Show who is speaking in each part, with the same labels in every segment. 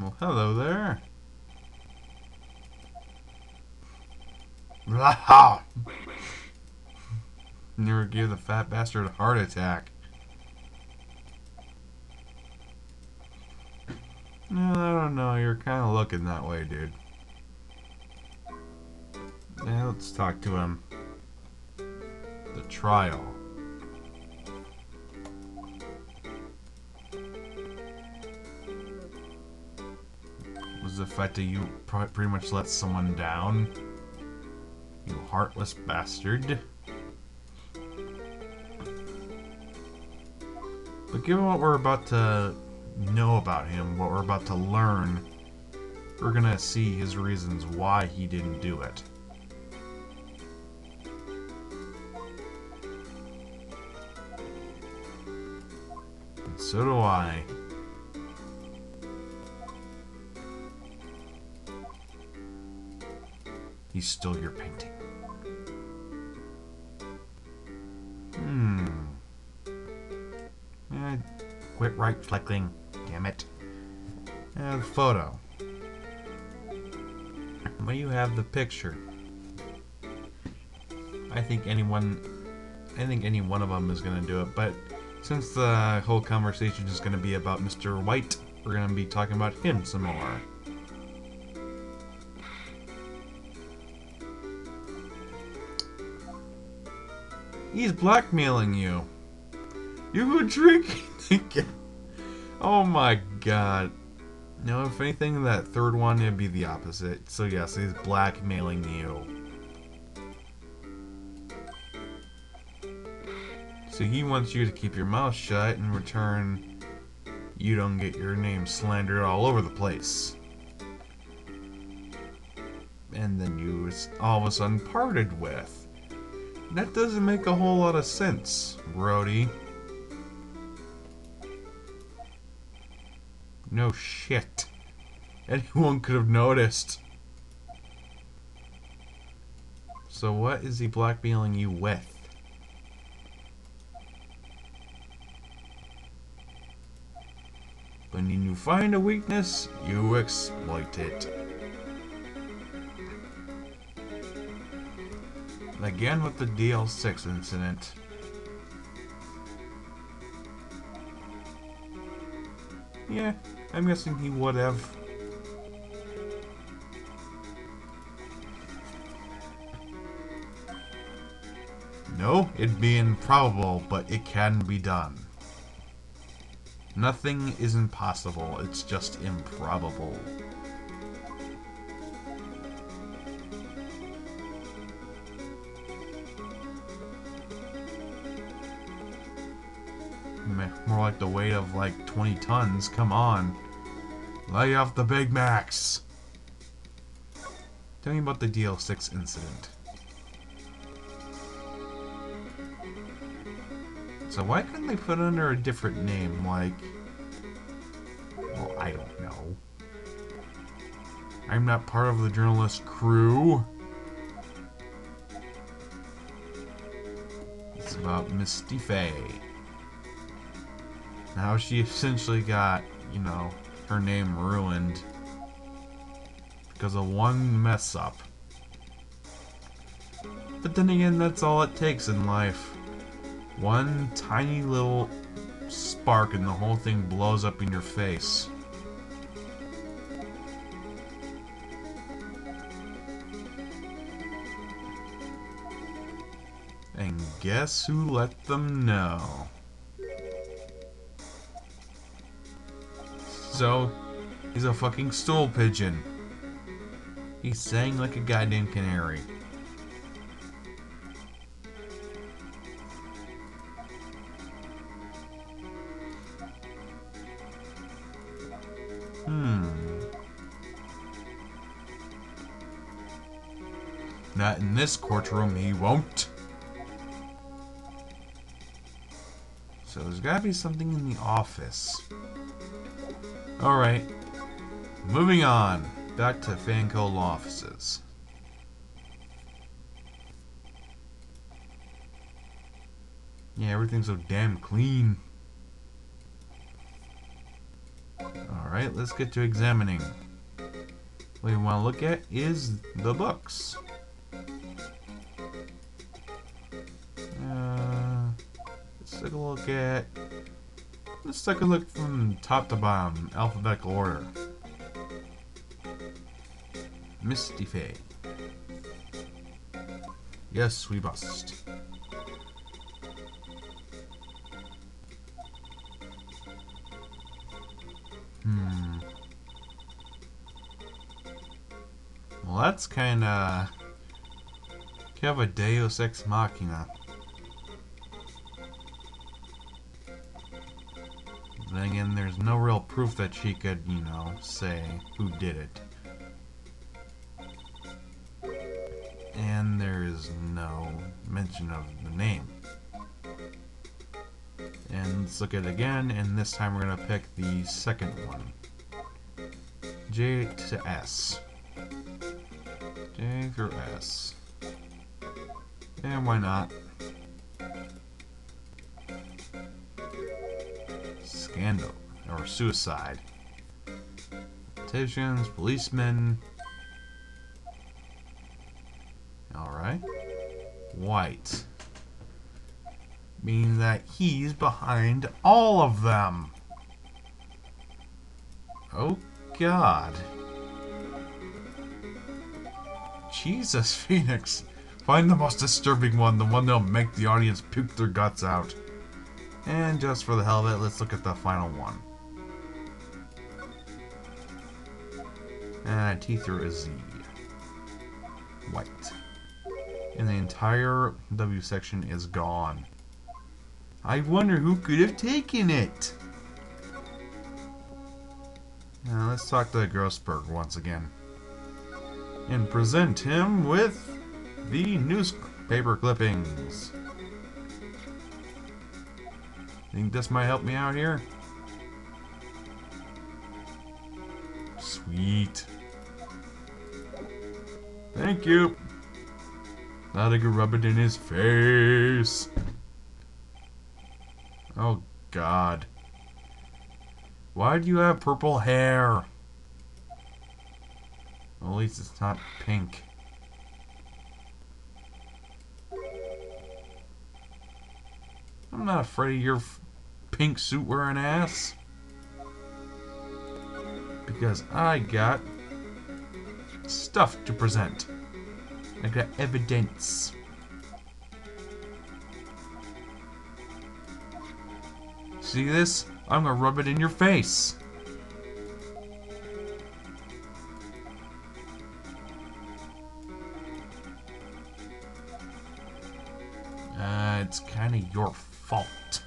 Speaker 1: Well, hello there. Blah! Never gave the fat bastard a heart attack. No, I don't know. You're kind of looking that way, dude. Yeah, let's talk to him. The trial. Was the fact that you pretty much let someone down? You heartless bastard. But given what we're about to know about him, what we're about to learn, we're gonna see his reasons why he didn't do it. And so do I. He stole your painting. Quit right-clicking. Damn it. The photo. Well, you have the picture. I think any one of them is gonna do it, but since the whole conversation is gonna be about Mr. White, we're gonna be talking about him some more. He's blackmailing you. You were drinking again. Oh my god. No, if anything, that third one, it'd be the opposite. So yes, he's blackmailing you. So he wants you to keep your mouth shut. In return, you don't get your name slandered all over the place. And then you all of a sudden parted with. That doesn't make a whole lot of sense, Brody. No shit. Anyone could have noticed. So what is he blackmailing you with? When you find a weakness, you exploit it. Again with the DL6 incident. Yeah, I'm guessing he would have. No, it'd be improbable, but it can be done. Nothing is impossible, it's just improbable. More like the weight of like 20 tons, come on. Lay off the Big Macs! Tell me about the DL6 incident. So why couldn't they put it under a different name, like... Well, I don't know. I'm not part of the journalist crew. It's about Miss Stife. Now she essentially got, you know, her name ruined because of one mess up. But then again, that's all it takes in life. One tiny little spark and the whole thing blows up in your face. And guess who let them know? So, he's a fucking stool pigeon. He sang like a goddamn canary. Not in this courtroom, he won't. So there's gotta be something in the office. Alright. Moving on. Back to Fanco law offices. Yeah, everything's so damn clean. Alright. Alright, let's get to examining. What we want to look at is the books. Let's take a look at... Let's take a look from top to bottom, alphabetical order. Misty Faye. Yes, we must. Well, that's kinda a Deus Ex Machina. Then again, there's no real proof that she could, you know, say who did it. And there is no mention of the name. And let's look at it again, and this time we're gonna pick the second one. J to S. J through S. And why not? Scandal or suicide. Politicians, policemen. Alright. White. Meaning that he's behind all of them. Oh God. Jesus, Phoenix. Find the most disturbing one, the one that'll make the audience puke their guts out. And just for the hell of it, let's look at the final one. T through a Z. White. And the entire W section is gone. I wonder who could have taken it. Now let's talk to Grossberg once again. And present him with the newspaper clippings. Think this might help me out here? Sweet. Thank you. Now I can rub it in his face. Oh God. Why do you have purple hair? Well, at least it's not pink. I'm not afraid of your pink suit wearing ass. Because I got stuff to present. I got evidence. See this? I'm gonna rub it in your face. It's kind of your fault.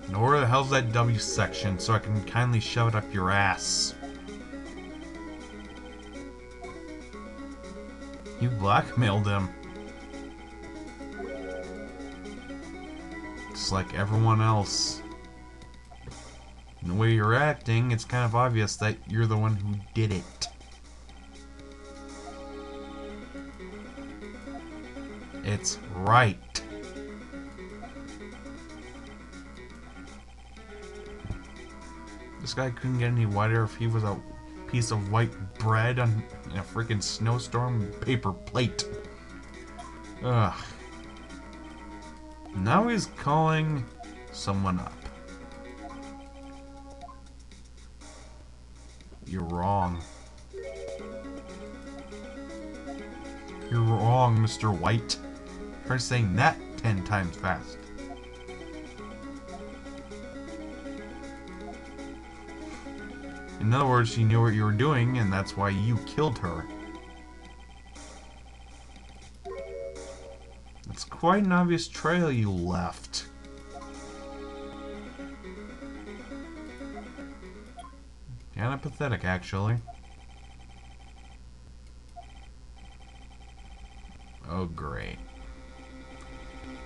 Speaker 1: Now where the hell's that W section so I can kindly shove it up your ass? You blackmailed him. Just like everyone else. And the way you're acting, it's kind of obvious that you're the one who did it. It's Wright. This guy couldn't get any whiter if he was a piece of white bread on in a freaking snowstorm paper plate. Ugh. Now he's calling someone up. You're wrong. You're wrong, Mr. White. Try saying that 10 times fast. In other words, she knew what you were doing, and that's why you killed her. It's quite an obvious trail you left. Kinda pathetic, actually. Oh, great.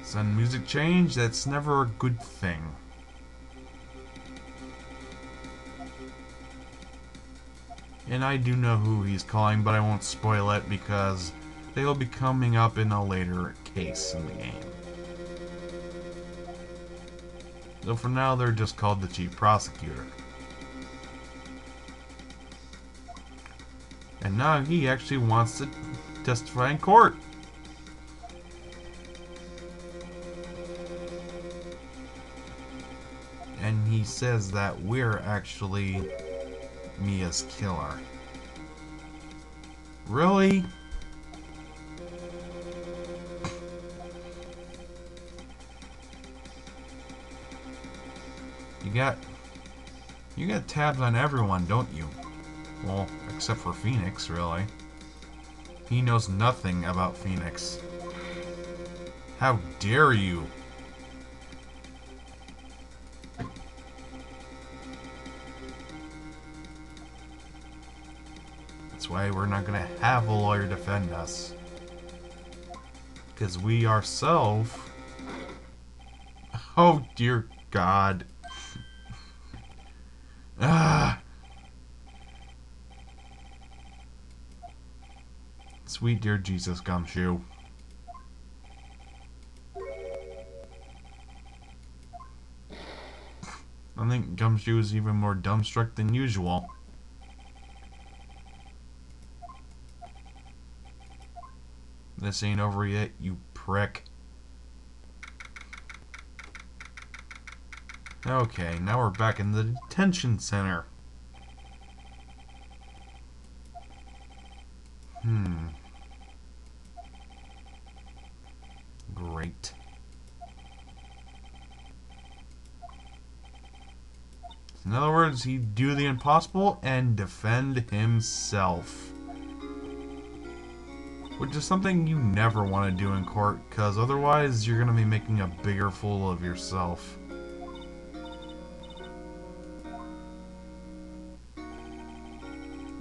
Speaker 1: Sudden music change, that's never a good thing. And I do know who he's calling, but I won't spoil it because they'll be coming up in a later case in the game. So for now, they're just called the chief prosecutor. And now he actually wants to testify in court. And he says that we're actually Mia's killer. Really? You got tabs on everyone, don't you? Well, except for Phoenix, really. He knows nothing about Phoenix. How dare you? That's why we're not gonna have a lawyer defend us. Because we ourselves... Oh, dear God. Ah! Sweet dear Jesus, Gumshoe. I think Gumshoe is even more dumbstruck than usual. This ain't over yet, you prick. Okay, now we're back in the detention center. Great. In other words, he'd do the impossible and defend himself. Which is something you never want to do in court, because otherwise you're going to be making a bigger fool of yourself.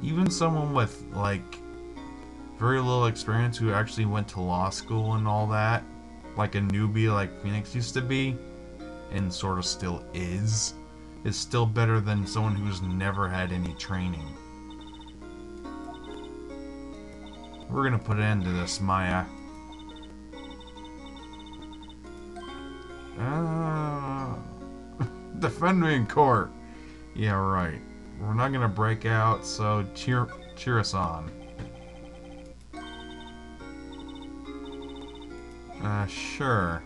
Speaker 1: Even someone with, like, very little experience who actually went to law school and all that, like a newbie like Phoenix used to be, and sort of still is still better than someone who's never had any training. We're gonna put an end to this, Maya. Defend me in court. Yeah, right. We're not gonna break out, so cheer us on. Sure.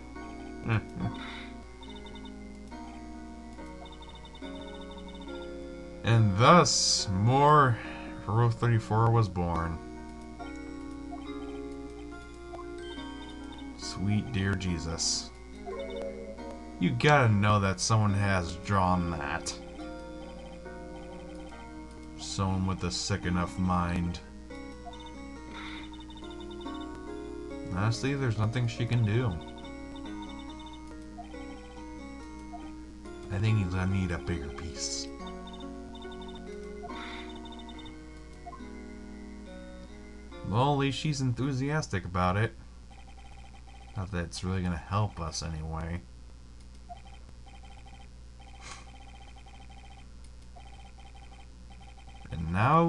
Speaker 1: And thus, more Rule 34 was born. Sweet dear Jesus. You gotta know that someone has drawn that. Someone with a sick enough mind. Honestly, there's nothing she can do. I think he's gonna need a bigger piece. Well, at least she's enthusiastic about it. Not that it's really gonna help us anyway. And now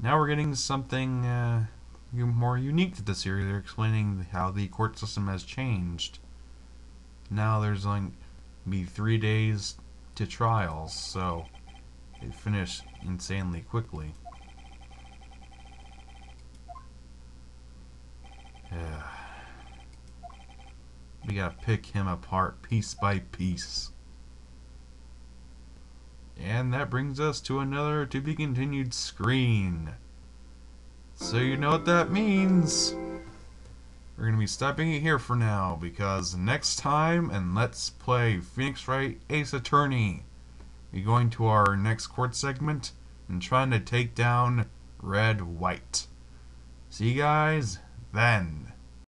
Speaker 1: we're getting something more unique to the series. They're explaining how the court system has changed. Now there's like be 3 days to trials, so they finish insanely quickly. We gotta pick him apart piece by piece. And that brings us to another to be continued screen. So you know what that means. We're gonna be stopping it here for now, because next time, and let's play Phoenix Wright Ace Attorney. We're going to our next court segment and trying to take down Red White. See you guys then.